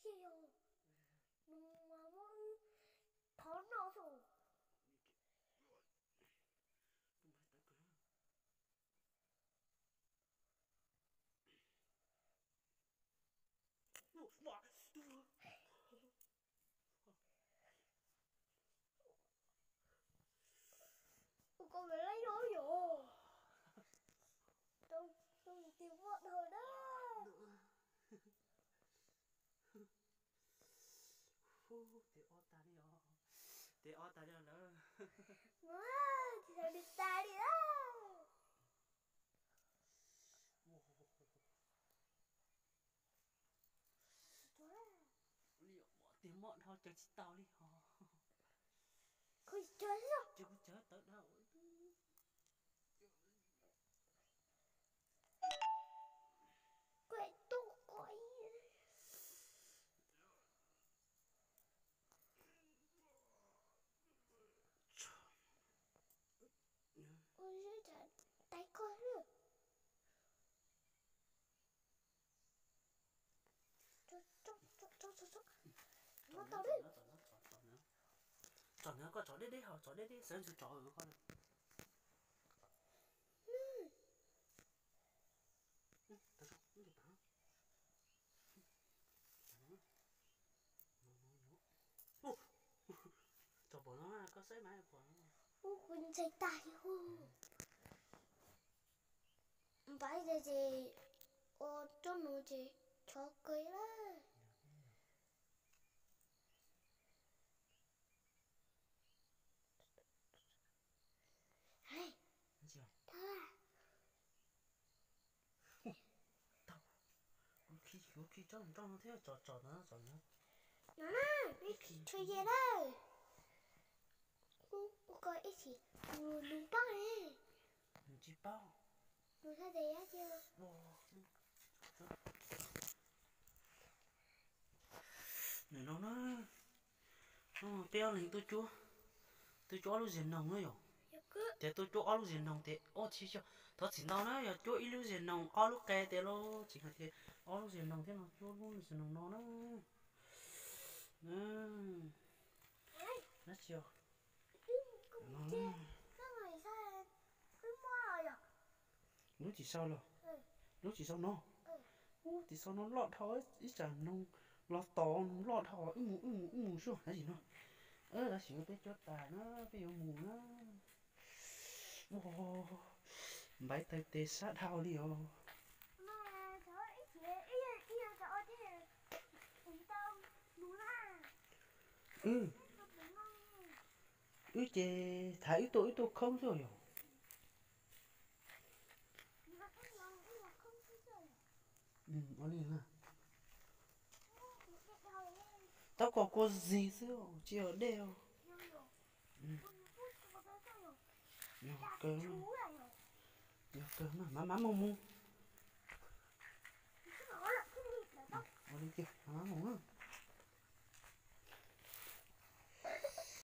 Siêu. Mà muốn thón nó rồi. Con phải lấy nó rồi. Tôi tiêu vợ rồi đó. Để o ta đi nữa. Thì sao đi ta đi đó. Liệu tiếng mọn thôi cho chị tao đi. Khôi chết rồi. Chứ có chết tới đâu. Quậy tu quậy. Ôi trời, tay con nữa. Chốt. Nó tao đi. Chọn nữa con chó đi hả? Chó đi sớm chú chó ở con này. Chó bố nó có sấy máy của nó. Quỳnh chạy tay hô. Bây giờ chị cho nó chị cho cười đó. Này. Gì vậy? Đó à. Tao. Có khi trong nó thế chó nó. Nó nè, đi chơi gì đó. Có ít gì. Đúng bao này. Chị bao. Đúng sao đấy á chưa? Này nó béo lên tôi chúa lúc gì nồng nữa rồi. Thế tôi chúa lúc gì nồng thế chỉ cho nó chỉ nào nữa giờ chúa lúc gì nồng lúc kè thế lo chỉ là thế lúc gì nồng thế nào chúa lúc gì nồng nó nó chiều lúc chỉ sau rồi lúc chỉ sau nó thì sau nó lọt thôi ít chẳng nông lọt to lọt thôi mù xuống cái gì nó là chỉ biết cho tài nó bây giờ mù nó bãi tay tê sát hao đi ô chê thấy tôi không rồi nó đi ha tao có cô gì xưa chỉ ở đeo nhiều cơm mà má mông